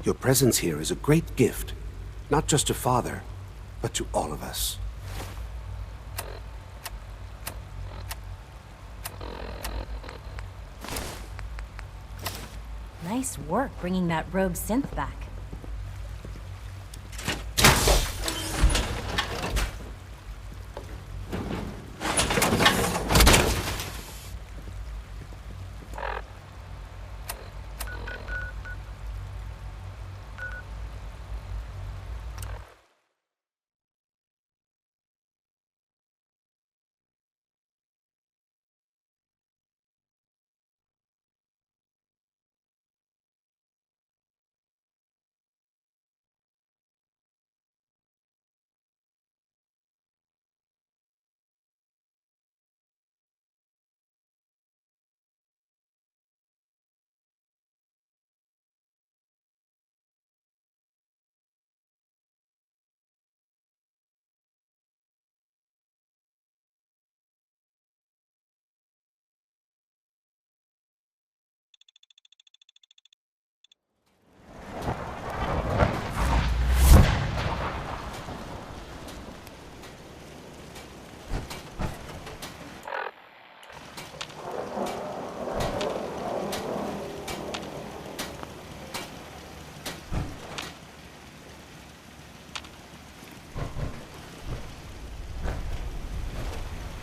Your presence here is a great gift, not just to Father, but to all of us. Nice work bringing that rogue synth back.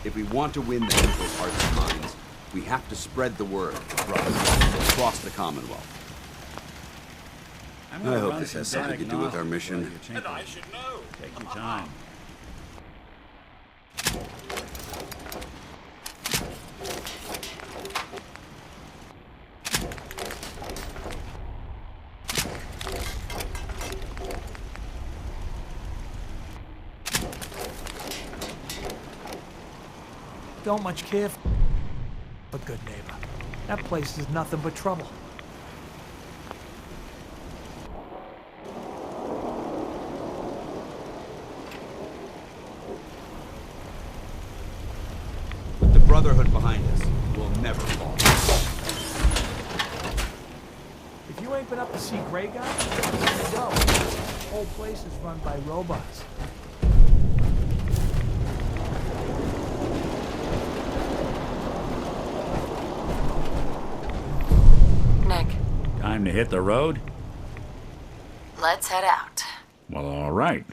If we want to win the people's hearts and minds, we have to spread the word across the Commonwealth. I hope this has something to do with our mission. And I should know. Take your time. Don't much care for a good neighbor. That place is nothing but trouble. With the Brotherhood behind us, we'll never fall. If you ain't been up to see Grey Guy, go. The whole place is run by robots. Nick, Time to hit the road? let's head out. Well, all right.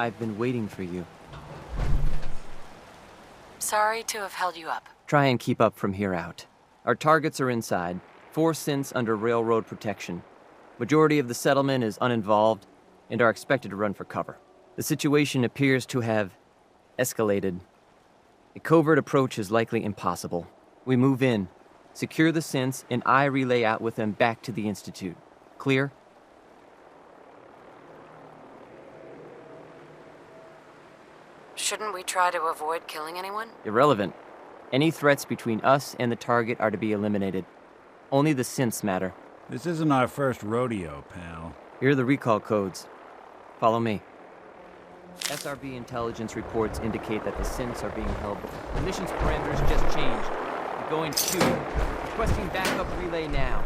I've been waiting for you. Sorry to have held you up. Try and keep up from here out. Our targets are inside, 4 synths under railroad protection. Majority of the settlement is uninvolved and are expected to run for cover. The situation appears to have escalated. A covert approach is likely impossible. We move in, secure the synths, and I relay out with them back to the Institute. Clear? Shouldn't we try to avoid killing anyone? Irrelevant. Any threats between us and the target are to be eliminated. Only the synths matter. This isn't our first rodeo, pal. Here are the recall codes. Follow me. SRB intelligence reports indicate that the synths are being held. The mission's parameters just changed. We're going to. Requesting backup relay now.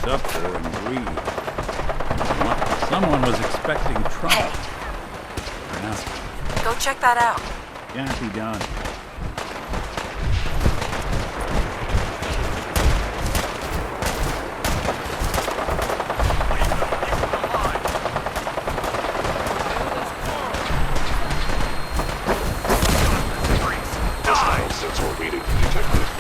Up for and breathe. Someone was expecting trouble. Hey. Now, Go check that out. can't be done. Since we're waiting for detective.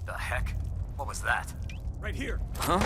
The heck? What was that? Right here. Huh?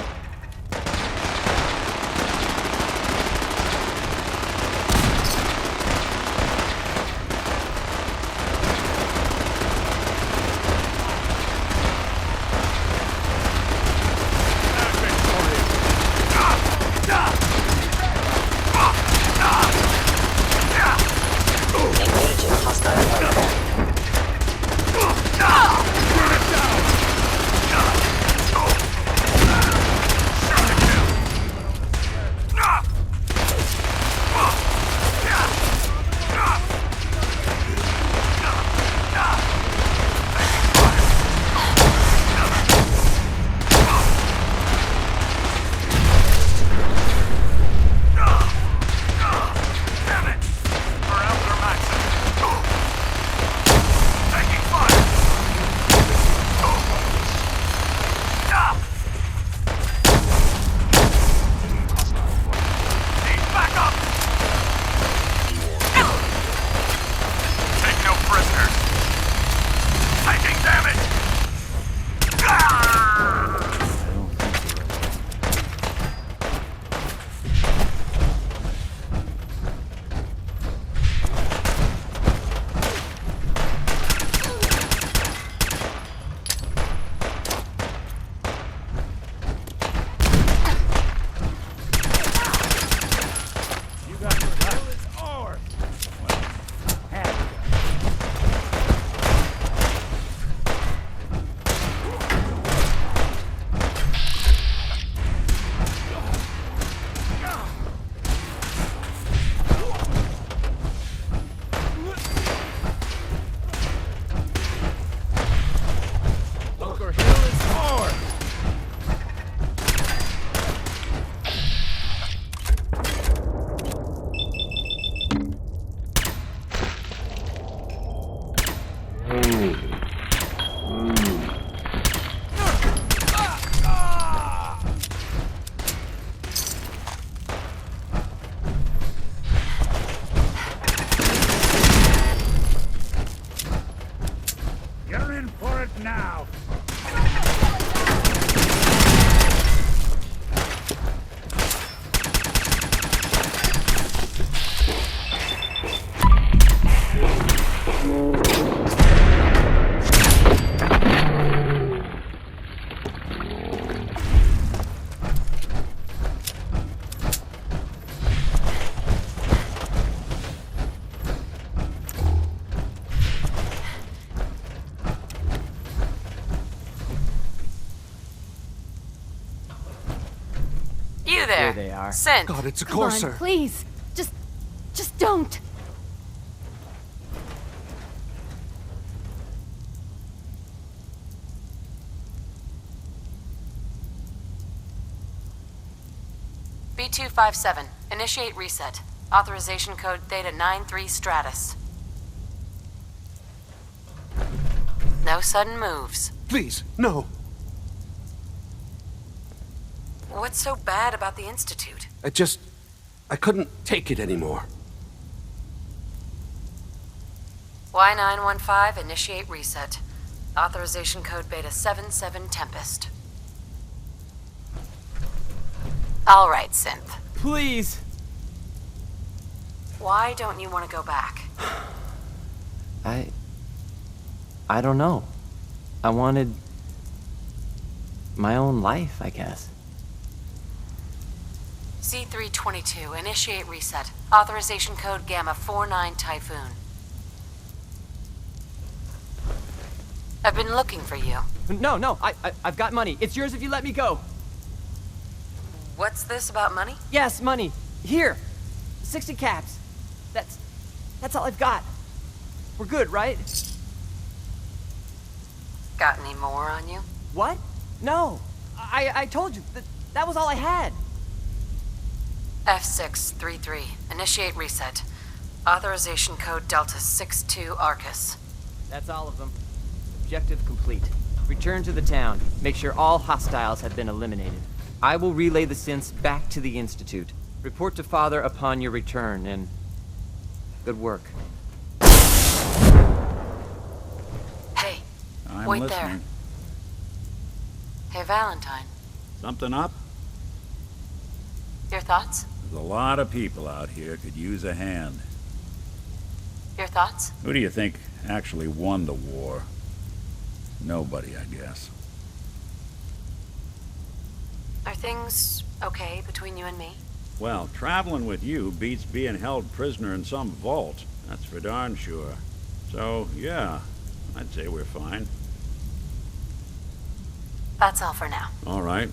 you there. There they are. Synth. God, it's a Come on, courser. please. Just don't. B257. Initiate reset. Authorization code Theta 93 Stratus. No sudden moves. Please, no. What's so bad about the Institute? I couldn't take it anymore. Y915, initiate reset. Authorization code Beta 77 Tempest. All right, Synth. Please! Why don't you want to go back? I don't know. I wanted my own life, I guess. C322, initiate reset. Authorization code Gamma 49 Typhoon. I've been looking for you. No, I've got money. It's yours if you let me go. What's this about money? Yes, money. Here. 60 caps. That's all I've got. We're good, right? Got any more on you? What? No. I told you. That was all I had. F633, initiate reset. Authorization code Delta 62 Arcus. That's all of them. Objective complete. Return to the town. Make sure all hostiles have been eliminated. I will relay the synths back to the Institute. Report to Father upon your return, and good work. Hey, I'm wait listening. there. Hey, Valentine. Something up? Your thoughts? There's a lot of people out here could use a hand. Your thoughts? Who do you think actually won the war? Nobody, I guess. Are things okay between you and me? Well, traveling with you beats being held prisoner in some vault. That's for darn sure. So, yeah, I'd say we're fine. That's all for now. All right.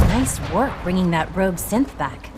Nice work bringing that rogue synth back.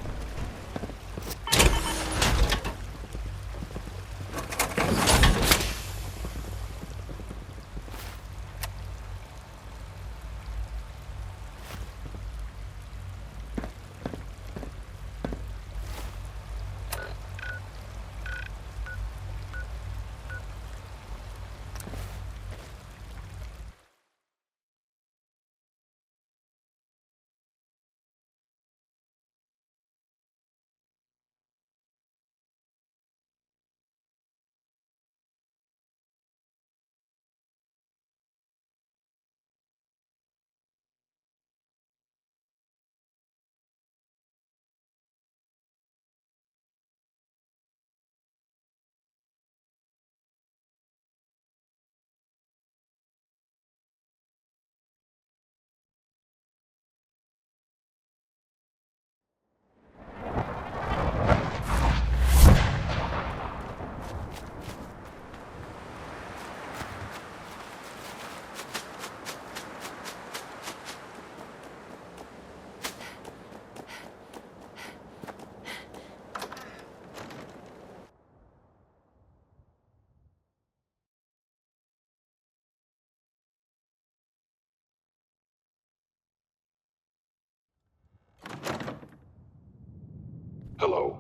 Hello.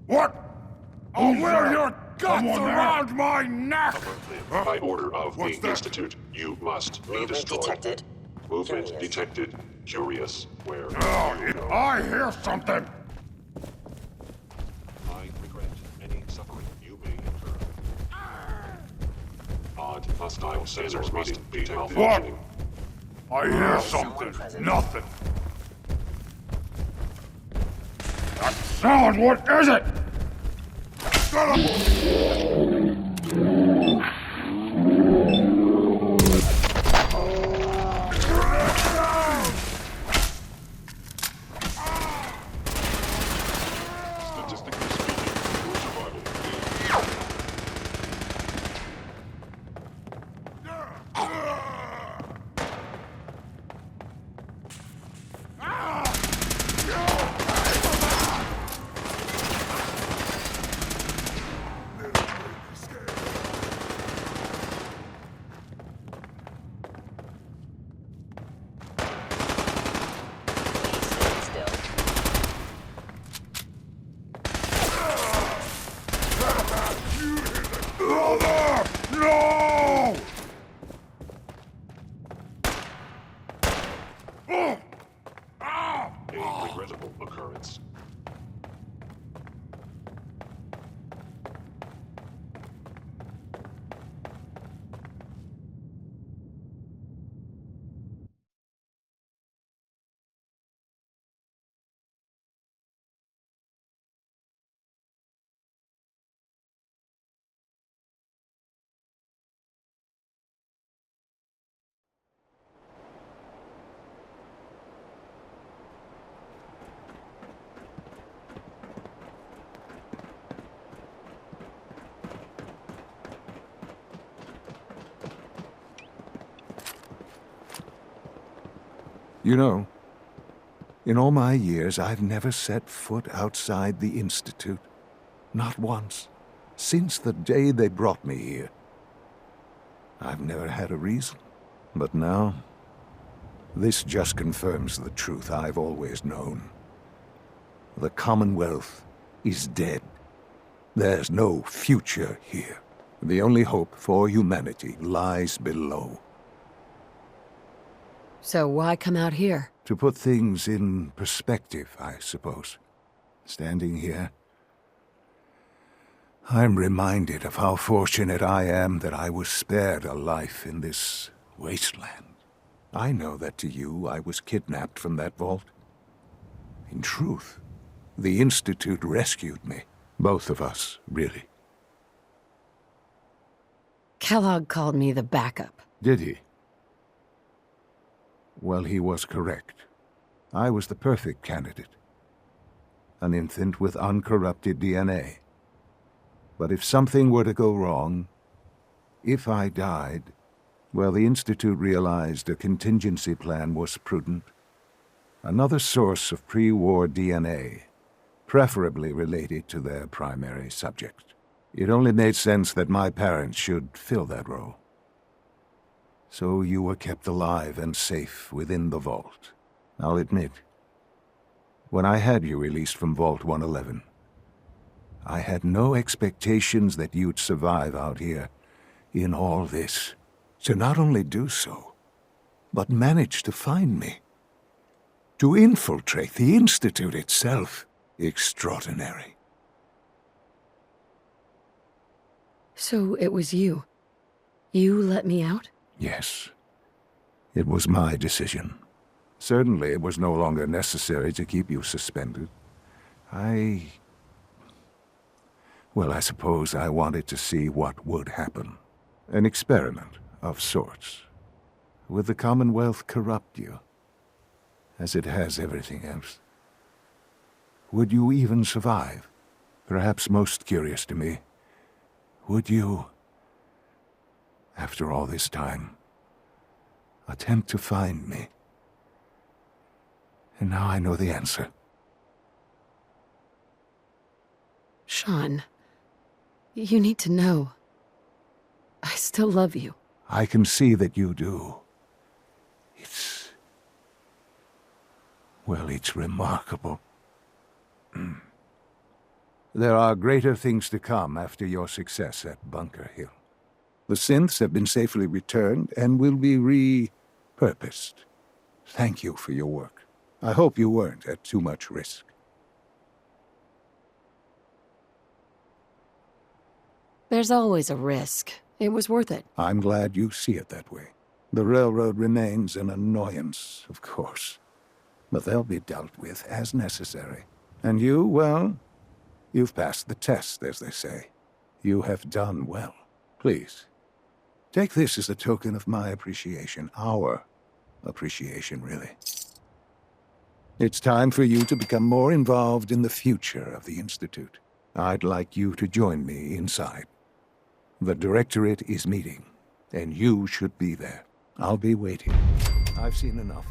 What? I'll wear your guts around my neck! By order of the What's that? Institute, you must be Movement destroyed. detected. Movement Curious. detected. Curious. Where Oh, you go. I hear something! I regret any suffering you may incur. Odd hostile sensors must be malfunctioning. I hear something. Nothing. That sound, what is it? Statistically speaking, your survival is... Please stay still. Brother! No! A regrettable occurrence. You know, in all my years, I've never set foot outside the Institute. Not once. Since the day they brought me here. I've never had a reason. But now, this just confirms the truth I've always known. The Commonwealth is dead. There's no future here. The only hope for humanity lies below. So why come out here? To put things in perspective, I suppose. Standing here, I'm reminded of how fortunate I am that I was spared a life in this wasteland. I know that to you, I was kidnapped from that vault. In truth, the Institute rescued me. Both of us, really. Kellogg called me the backup. Did he? Well, he was correct. I was the perfect candidate. An infant with uncorrupted DNA. But if something were to go wrong, if I died, well, the Institute realized a contingency plan was prudent. Another source of pre-war DNA, preferably related to their primary subject. It only made sense that my parents should fill that role. So you were kept alive and safe within the vault. I'll admit, when I had you released from Vault 111, I had no expectations that you'd survive out here in all this. To not only do so, but manage to find me. To infiltrate the Institute itself. Extraordinary. So it was you. You let me out? Yes. It was my decision. Certainly it was no longer necessary to keep you suspended. Well, I suppose I wanted to see what would happen. An experiment of sorts. Would the Commonwealth corrupt you? As it has everything else. Would you even survive? Perhaps most curious to me, would you, after all this time, attempt to find me? And now I know the answer. Sean, you need to know. I still love you. I can see that you do. Well, it's remarkable. There are greater things to come after your success at Bunker Hill. The synths have been safely returned and will be repurposed. Thank you for your work. I hope you weren't at too much risk. There's always a risk. It was worth it. I'm glad you see it that way. The railroad remains an annoyance, of course, but they'll be dealt with as necessary. And you, well, you've passed the test, as they say. You have done well. Please, take this as a token of my appreciation, our appreciation, really. It's time for you to become more involved in the future of the Institute. I'd like you to join me inside. The Directorate is meeting, and you should be there. I'll be waiting. I've seen enough.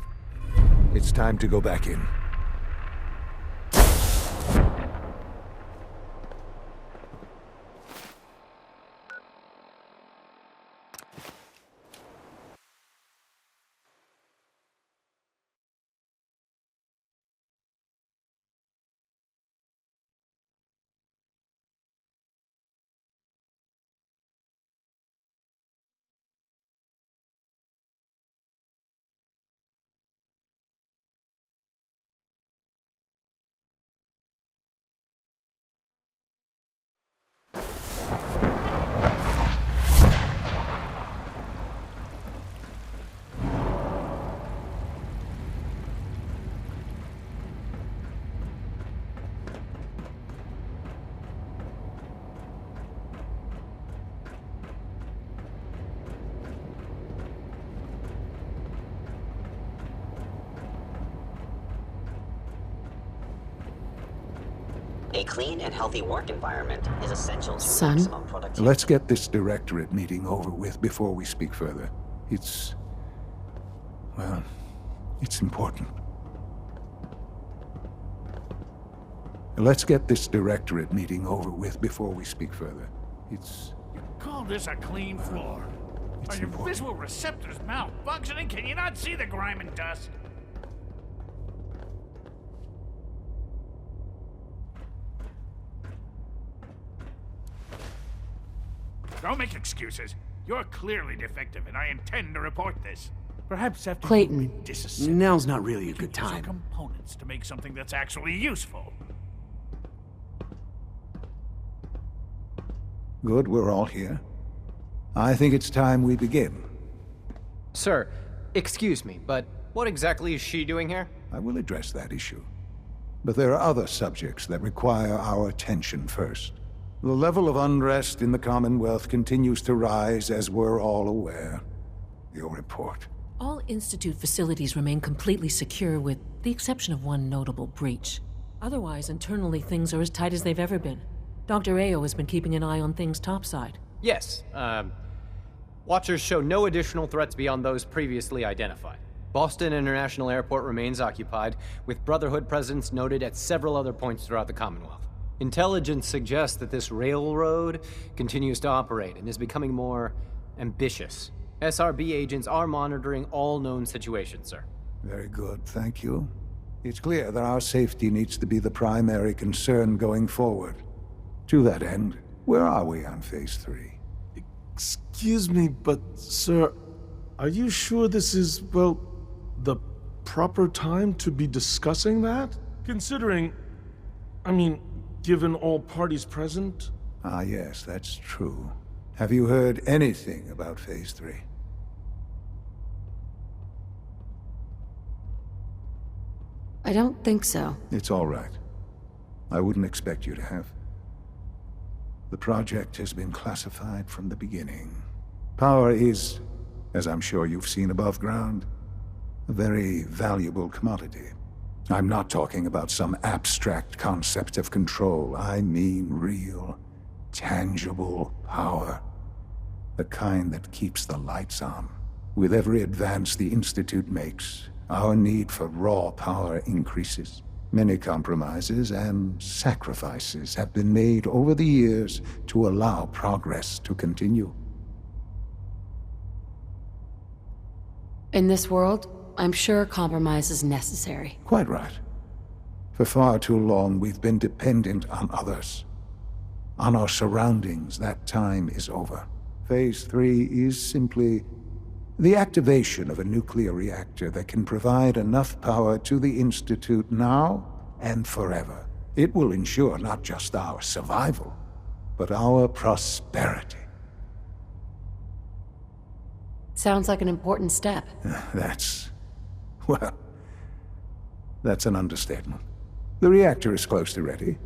It's time to go back in. A clean and healthy work environment is essential to Son? maximum productivity. Let's get this Directorate meeting over with before we speak further. Well, it's important. Let's get this Directorate meeting over with before we speak further. You call this a clean floor? Are your visual receptors malfunctioning? Can you not see the grime and dust? Don't make excuses. You're clearly defective, and I intend to report this. Perhaps after Clayton. you've been disassembled, Now's not really a you good can use our time. components to make something that's actually useful. Good, we're all here. I think it's time we begin. Sir, excuse me, but what exactly is she doing here? I will address that issue. But there are other subjects that require our attention first. The level of unrest in the Commonwealth continues to rise, as we're all aware. Your report. All Institute facilities remain completely secure with the exception of one notable breach. Otherwise, internally things are as tight as they've ever been. Dr. Ao has been keeping an eye on things topside. Yes, Watchers show no additional threats beyond those previously identified. Boston International Airport remains occupied, with Brotherhood presence noted at several other points throughout the Commonwealth. Intelligence suggests that this railroad continues to operate and is becoming more ambitious. SRB agents are monitoring all known situations, sir. Very good, thank you. It's clear that our safety needs to be the primary concern going forward. To that end, where are we on Phase 3? Excuse me, but sir, are you sure this is, well, the proper time to be discussing that? Considering, given all parties present? Ah, yes, that's true. Have you heard anything about Phase 3? I don't think so. It's all right. I wouldn't expect you to have. The project has been classified from the beginning. Power is, as I'm sure you've seen above ground, a very valuable commodity. I'm not talking about some abstract concept of control. I mean real, tangible power. The kind that keeps the lights on. With every advance the Institute makes, our need for raw power increases. Many compromises and sacrifices have been made over the years to allow progress to continue. In this world, I'm sure compromise is necessary. Quite right. For far too long, we've been dependent on others. On our surroundings. That time is over. Phase 3 is simply the activation of a nuclear reactor that can provide enough power to the Institute now and forever. It will ensure not just our survival, but our prosperity. Sounds like an important step. That's an understatement. The reactor is close to ready,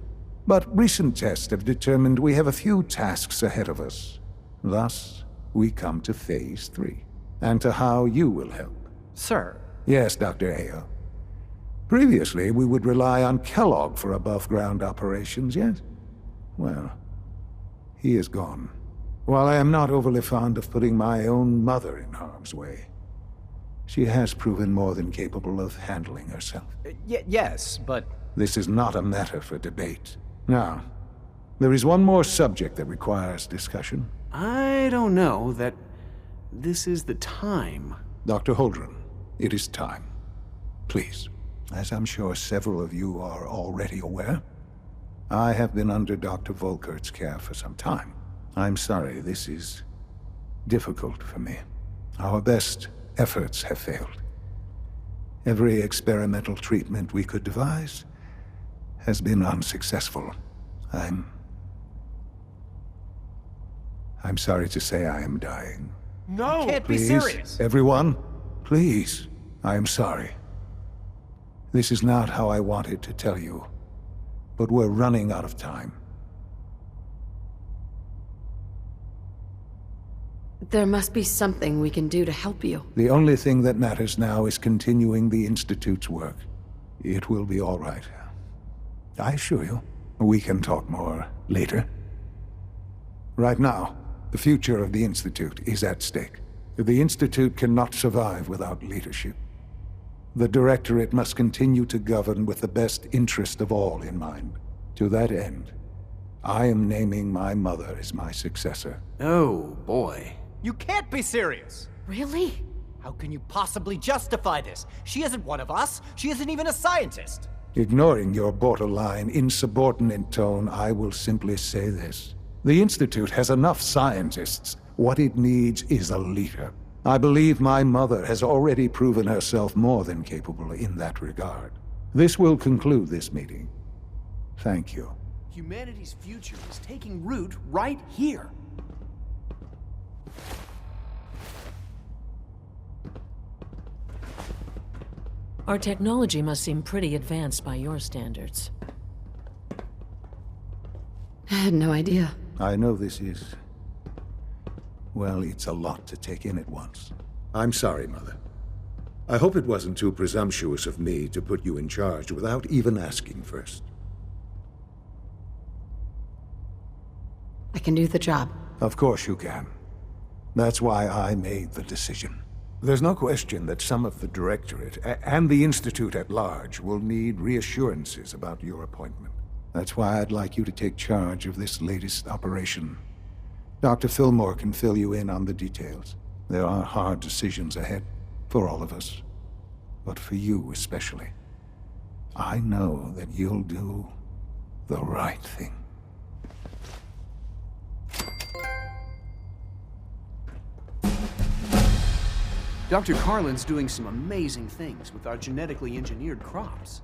but recent tests have determined we have a few tasks ahead of us. Thus, we come to Phase 3, and to how you will help. Sir? Yes, Dr. Ayo. Previously, we would rely on Kellogg for above-ground operations, yes? Well, he is gone. While I am not overly fond of putting my own mother in harm's way, she has proven more than capable of handling herself. Yes, but... This is not a matter for debate. Now, there is one more subject that requires discussion. I don't know that this is the time. Dr. Holdren, it is time. Please, as I'm sure several of you are already aware, I have been under Dr. Volkert's care for some time. I'm sorry, this is difficult for me. Our best efforts have failed. Every experimental treatment we could devise has been unsuccessful. I'm sorry to say I am dying. No! You can't Please, be serious! Everyone, please, I am sorry. This is not how I wanted to tell you, but we're running out of time. There must be something we can do to help you. The only thing that matters now is continuing the Institute's work. It will be all right. I assure you, we can talk more later. Right now, the future of the Institute is at stake. The Institute cannot survive without leadership. The Directorate must continue to govern with the best interest of all in mind. To that end, I am naming my mother as my successor. Oh, boy. You can't be serious! Really? How can you possibly justify this? She isn't one of us. She isn't even a scientist. Ignoring your borderline, insubordinate tone, I will simply say this. The Institute has enough scientists. What it needs is a leader. I believe my mother has already proven herself more than capable in that regard. This will conclude this meeting. Thank you. Humanity's future is taking root right here. Our technology must seem pretty advanced by your standards. I had no idea. I know this is... well, it's a lot to take in at once. I'm sorry, Mother. I hope it wasn't too presumptuous of me to put you in charge without even asking first. I can do the job. Of course you can. That's why I made the decision. There's no question that some of the Directorate and the Institute at large will need reassurances about your appointment. That's why I'd like you to take charge of this latest operation. Dr. Fillmore can fill you in on the details. There are hard decisions ahead, for all of us. But for you especially. I know that you'll do the right thing. Dr. Carlin's doing some amazing things with our genetically engineered crops.